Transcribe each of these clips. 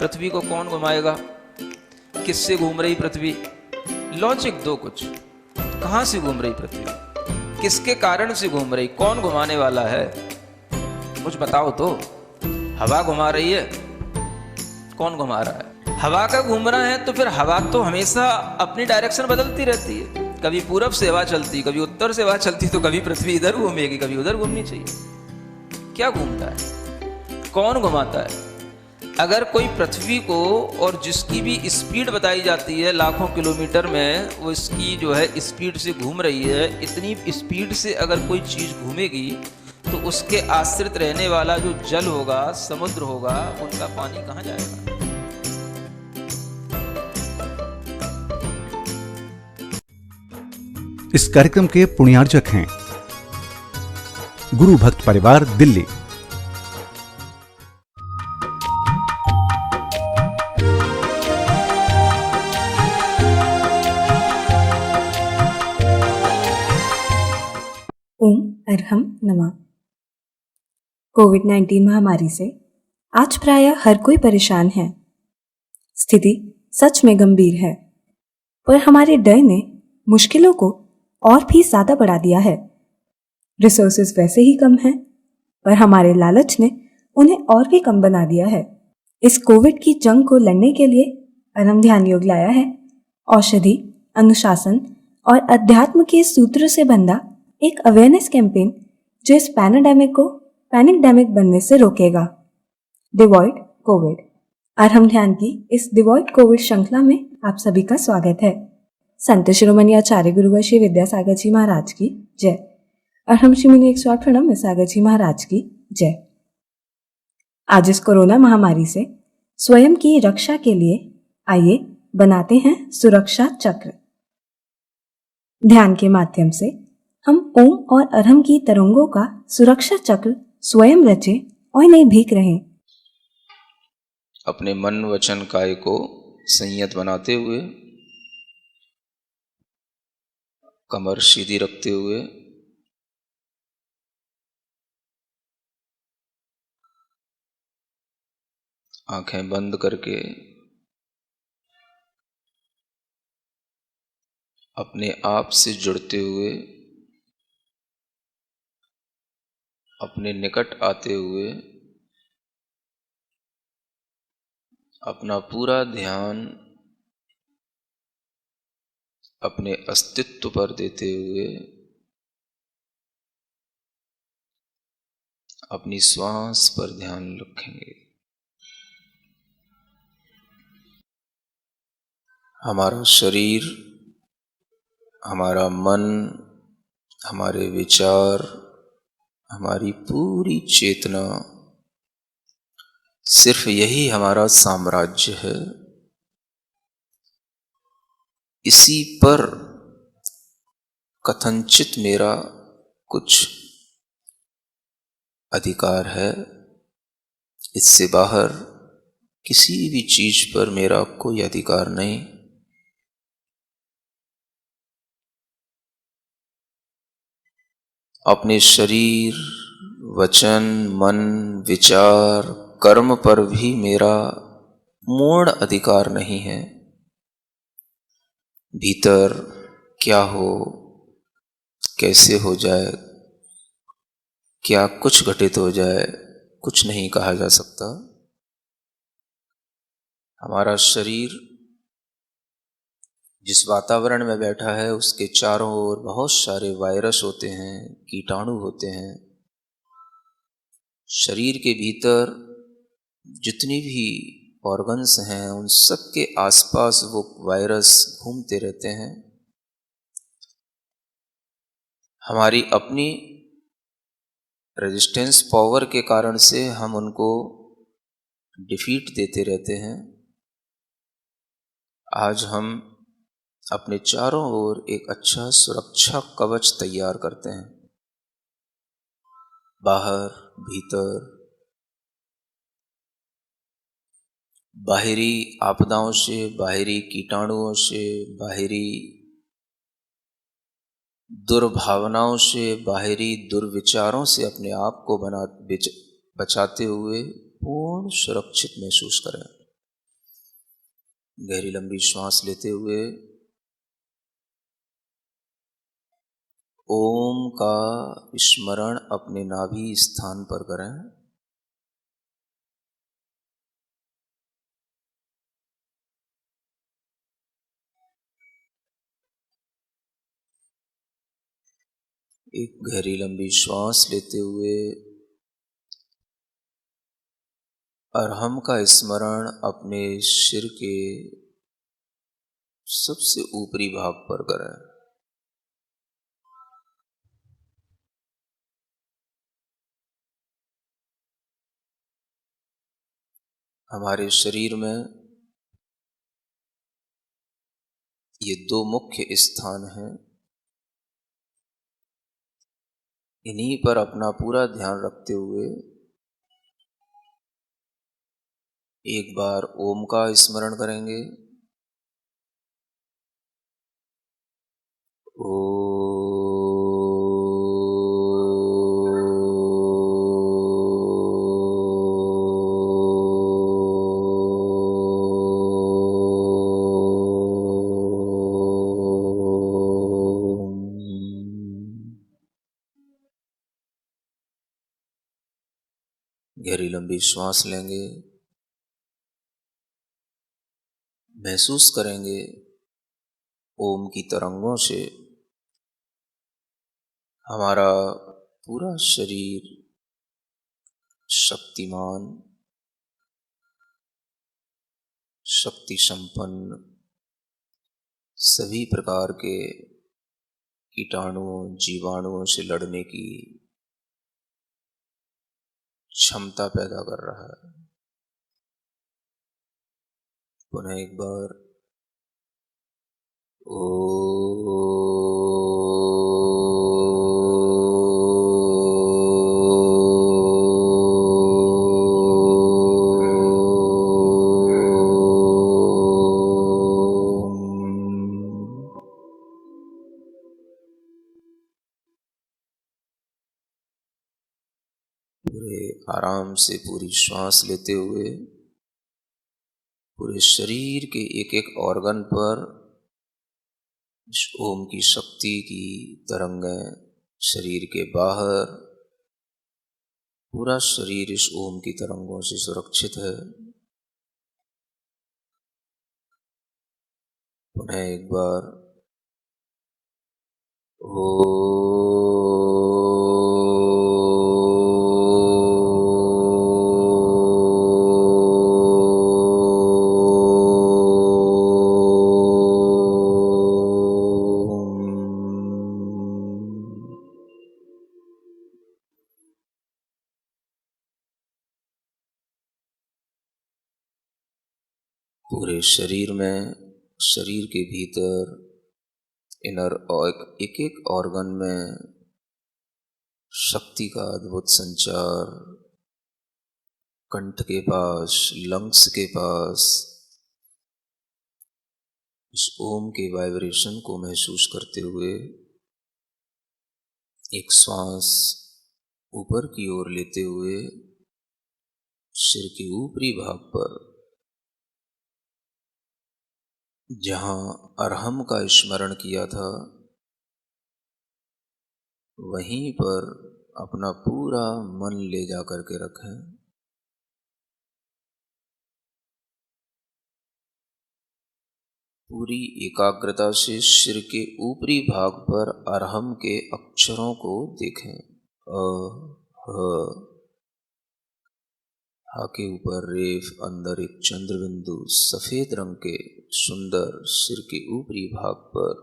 पृथ्वी को कौन घुमाएगा, किससे घूम रही पृथ्वी, लॉजिक दो कुछ। कहां से घूम रही पृथ्वी, किसके कारण से घूम रही, कौन घुमाने वाला है, कुछ बताओ तो। हवा घुमा रही है, कौन घुमा रहा है, हवा का घूमना है तो फिर हवा तो हमेशा अपनी डायरेक्शन बदलती रहती है। कभी पूरब से हवा चलती, कभी उत्तर से हवा चलती, तो कभी पृथ्वी इधर घूमेगी, कभी उधर घूमनी चाहिए। क्या घूमता है, कौन घुमाता है। अगर कोई पृथ्वी को, और जिसकी भी स्पीड बताई जाती है लाखों किलोमीटर में, वो इसकी जो है स्पीड से घूम रही है, इतनी स्पीड से अगर कोई चीज़ घूमेगी तो उसके आश्रित रहने वाला जो जल होगा, समुद्र होगा, उनका पानी कहाँ जाएगा। इस कार्यक्रम के पुण्यार्जक हैं गुरु भक्त परिवार, दिल्ली। ओम अरहम नमः। कोविड-19 महामारी से आज प्रायः हर कोई परेशान है। स्थिति सच में गंभीर है, पर हमारे डर ने मुश्किलों को और भी ज्यादा बढ़ा दिया है। रिसोर्सेज वैसे ही कम हैं, पर हमारे लालच ने उन्हें और भी कम बना दिया है। इस कोविड की जंग को लड़ने के लिए अरहम ध्यान योग लाया है औषधि, अनुशासन और अध्यात्म के सूत्र से बंधा एक अवेयरनेस कैंपेन जो इस पैनाडेमिक को पैनिकडेमिक बनने से रोकेगा। Devoid Covid. अरहम ध्यान की इस डिवॉइड कोविड श्रृंखला में आप सभी का स्वागत है। संत शिरोमणि आचार्य गुरुवर श्री विद्यासागर जी महाराज की जय। अरहम श्री मुनि 108 प्रणम सागर जी महाराज की जय। आज इस कोरोना महामारी से स्वयं की रक्षा के लिए आइए बनाते हैं सुरक्षा चक्र। ध्यान के माध्यम से हम ओम और अरहम की तरंगों का सुरक्षा चक्र स्वयं रचे और नहीं भीग रहे। अपने मन वचन काय को संयत बनाते हुए, कमर सीधी रखते हुए, आंखें बंद करके अपने आप से जुड़ते हुए, अपने निकट आते हुए अपना पूरा ध्यान अपने अस्तित्व पर देते हुए अपनी श्वास पर ध्यान रखेंगे। हमारा शरीर, हमारा मन, हमारे विचार, हमारी पूरी चेतना, सिर्फ यही हमारा साम्राज्य है। इसी पर कथनचित मेरा कुछ अधिकार है। इससे बाहर किसी भी चीज पर मेरा कोई अधिकार नहीं। अपने शरीर, वचन, मन, विचार, कर्म पर भी मेरा पूर्ण अधिकार नहीं है। भीतर क्या हो, कैसे हो जाए, क्या कुछ घटित हो जाए, कुछ नहीं कहा जा सकता। हमारा शरीर जिस वातावरण में बैठा है उसके चारों ओर बहुत सारे वायरस होते हैं, कीटाणु होते हैं। शरीर के भीतर जितनी भी ऑर्गन्स हैं उन सब के आसपास वो वायरस घूमते रहते हैं। हमारी अपनी रेजिस्टेंस पावर के कारण से हम उनको डिफीट देते रहते हैं। आज हम अपने चारों ओर एक अच्छा सुरक्षा कवच तैयार करते हैं। बाहर, भीतर, बाहरी आपदाओं से, बाहरी कीटाणुओं से, बाहरी दुर्भावनाओं से, बाहरी दुर्विचारों से अपने आप को बचाते हुए पूर्ण सुरक्षित महसूस करें। गहरी लंबी श्वास लेते हुए ओम का स्मरण अपने नाभि स्थान पर करें। एक गहरी लंबी श्वास लेते हुए अरहम का स्मरण अपने सिर के सबसे ऊपरी भाग पर करें। हमारे शरीर में ये दो मुख्य स्थान हैं, इन्हीं पर अपना पूरा ध्यान रखते हुए एक बार ओम का स्मरण करेंगे। गहरी लंबी श्वास लेंगे, महसूस करेंगे ओम की तरंगों से हमारा पूरा शरीर शक्तिमान, शक्ति संपन्न, सभी प्रकार के कीटाणुओं जीवाणुओं से लड़ने की क्षमता पैदा कर रहा है। पुनः एक बार पूरे आराम से पूरी श्वास लेते हुए पूरे शरीर के एक एक ऑर्गन पर इस ओम की शक्ति की तरंगें, शरीर के बाहर पूरा शरीर इस ओम की तरंगों से सुरक्षित है। पुनः एक बार पूरे शरीर में, शरीर के भीतर इनर एक एक ऑर्गन में शक्ति का अद्भुत संचार, कंठ के पास, लंग्स के पास इस ओम के वाइब्रेशन को महसूस करते हुए एक श्वास ऊपर की ओर लेते हुए सिर के ऊपरी भाग पर जहां अरहम का स्मरण किया था वहीं पर अपना पूरा मन ले जा करके रखें। पूरी एकाग्रता से सिर के ऊपरी भाग पर अरहम के अक्षरों को देखें। अ, ह, हा के ऊपर रेफ, अंदर एक चंद्र बिंदु सफेद रंग के सुंदर सिर के ऊपरी भाग पर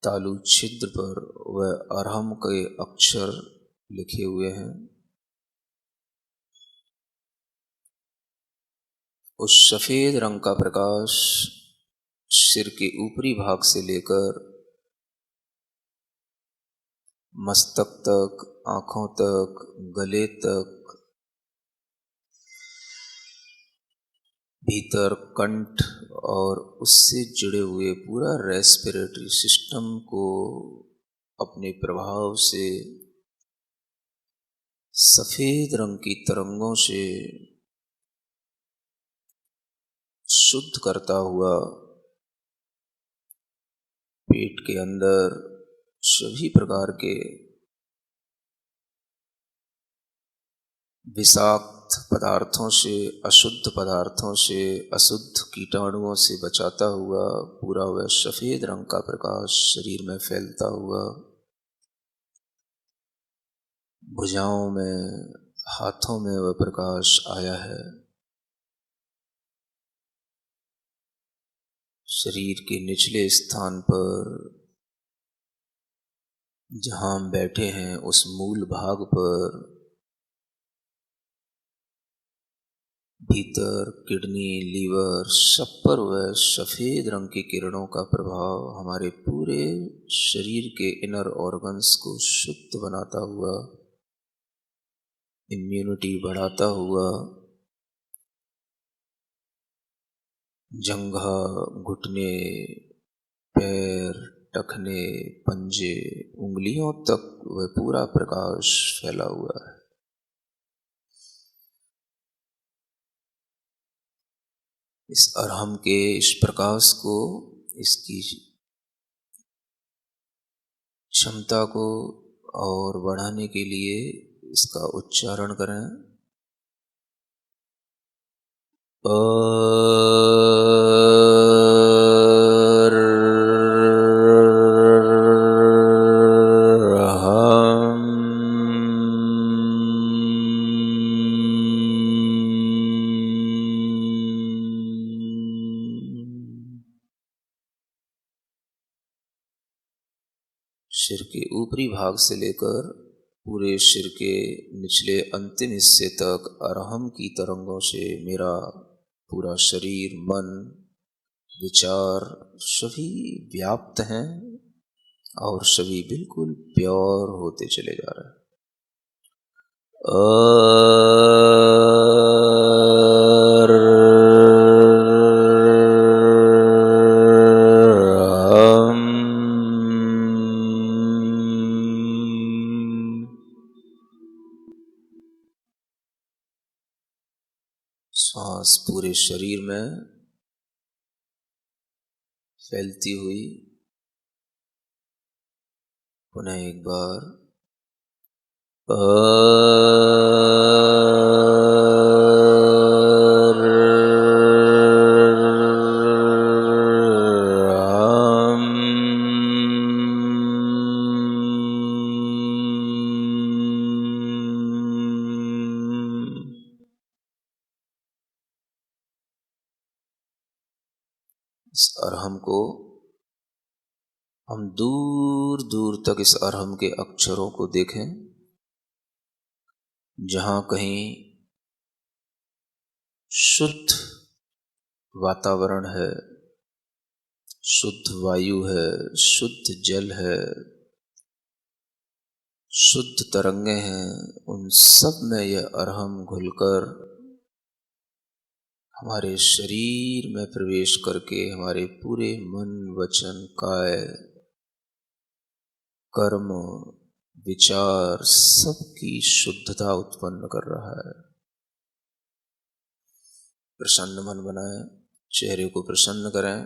तालु छिद्र पर वह अरहम के अक्षर लिखे हुए हैं। उस सफेद रंग का प्रकाश सिर के ऊपरी भाग से लेकर मस्तक तक, आंखों तक, गले तक, भीतर कंठ और उससे जुड़े हुए पूरा रेस्पिरेटरी सिस्टम को अपने प्रभाव से सफेद रंग की तरंगों से शुद्ध करता हुआ पेट के अंदर सभी प्रकार के विषाक्त पदार्थों से, अशुद्ध पदार्थों से, अशुद्ध कीटाणुओं से बचाता हुआ पूरा वह सफेद रंग का प्रकाश शरीर में फैलता हुआ भुजाओं में, हाथों में वह प्रकाश आया है। शरीर के निचले स्थान पर जहाँ हम बैठे हैं उस मूल भाग पर भीतर किडनी, लीवर सब पर वह सफेद रंग की किरणों का प्रभाव हमारे पूरे शरीर के इनर ऑर्गन्स को शुद्ध बनाता हुआ, इम्यूनिटी बढ़ाता हुआ, जंघा, घुटने, पैर, टखने, पंजे, उंगलियों तक वह पूरा प्रकाश फैला हुआ है। इस अरहम के इस प्रकाश को, इसकी क्षमता को और बढ़ाने के लिए इसका उच्चारण करें। सिर के ऊपरी भाग से लेकर पूरे सिर के निचले अंतिम हिस्से तक अरहम की तरंगों से मेरा पूरा शरीर, मन, विचार सभी व्याप्त हैं और सभी बिल्कुल प्योर होते चले जा रहे हैं। सांस पूरे शरीर में फैलती हुई पुनः एक बार इस अरहम को हम दूर दूर तक इस अरहम के अक्षरों को देखें। जहाँ कहीं शुद्ध वातावरण है, शुद्ध वायु है, शुद्ध जल है, शुद्ध तरंगे हैं, उन सब में यह अरहम घुलकर हमारे शरीर में प्रवेश करके हमारे पूरे मन, वचन, काय, कर्म, विचार सबकी शुद्धता उत्पन्न कर रहा है। प्रसन्न मन बनाएं, चेहरे को प्रसन्न करें।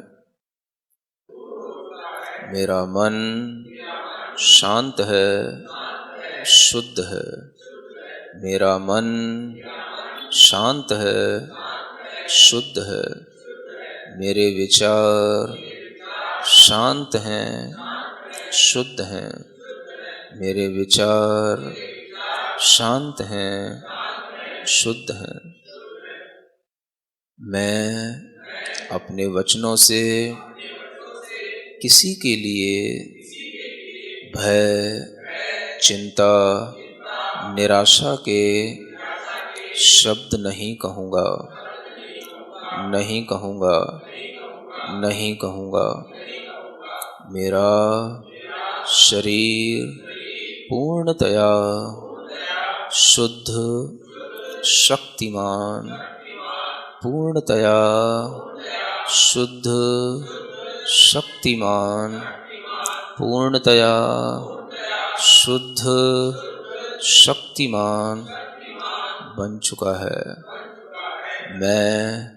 मेरा मन शांत है, शुद्ध है। मेरा मन शांत है, शुद्ध है। मेरे विचार शांत हैं, शुद्ध हैं। मेरे विचार शांत हैं, शुद्ध हैं। मैं अपने वचनों से किसी के लिए भय, चिंता, निराशा के शब्द नहीं कहूँगा, नहीं कहूँगा, नहीं कहूँगा। मेरा शरीर पूर्णतया शुद्ध, शक्तिमान, पूर्णतया शुद्ध, शक्तिमान, पूर्णतया शुद्ध, शक्तिमान बन चुका है। मैं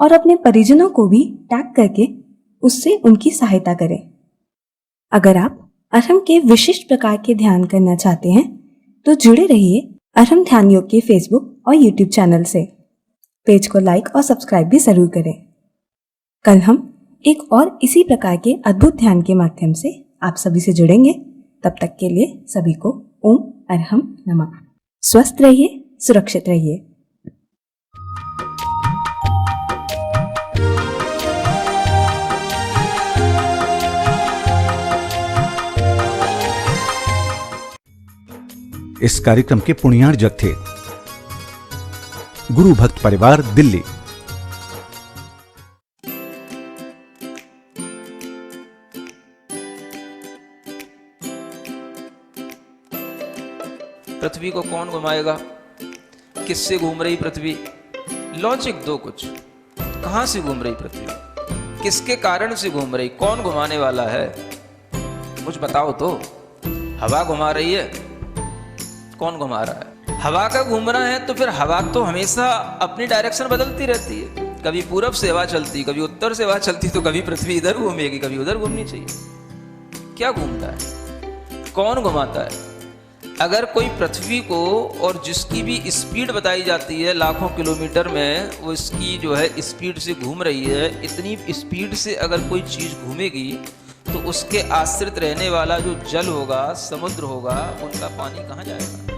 और अपने परिजनों को भी टैग करके उससे उनकी सहायता करें। अगर आप अरहम के विशिष्ट प्रकार के ध्यान करना चाहते हैं तो जुड़े रहिए अरहम ध्यान योग के फेसबुक और यूट्यूब चैनल से। पेज को लाइक और सब्सक्राइब भी जरूर करें। कल हम एक और इसी प्रकार के अद्भुत ध्यान के माध्यम से आप सभी से जुड़ेंगे। तब तक के लिए सभी को ओम अरहम नमः। स्वस्थ रहिए, सुरक्षित रहिए। इस कार्यक्रम के पुण्यार्जक थे गुरु भक्त परिवार, दिल्ली। पृथ्वी को कौन घुमाएगा? किससे घूम रही पृथ्वी? लॉजिक दो कुछ। कहां से घूम रही पृथ्वी? किसके कारण से घूम रही? कौन घुमाने वाला है? कुछ बताओ तो। हवा घुमा रही है? कौन घुमा रहा है? हवा का घूमना है तो फिर हवा तो हमेशा अपनी डायरेक्शन बदलती रहती है। कभी पूरब से हवा चलती, कभी उत्तर से हवा चलती, तो कभी पृथ्वी इधर घूमेगी, कभी उधर घूमनी चाहिए। क्या घूमता है? कौन घुमाता है? अगर कोई पृथ्वी को, और जिसकी भी स्पीड बताई जाती है लाखों किलोमीटर में, वो इसकी जो है स्पीड से घूम रही है, इतनी स्पीड से अगर कोई चीज़ घूमेगी तो उसके आश्रित रहने वाला जो जल होगा, समुद्र होगा, उनका पानी कहाँ जाएगा?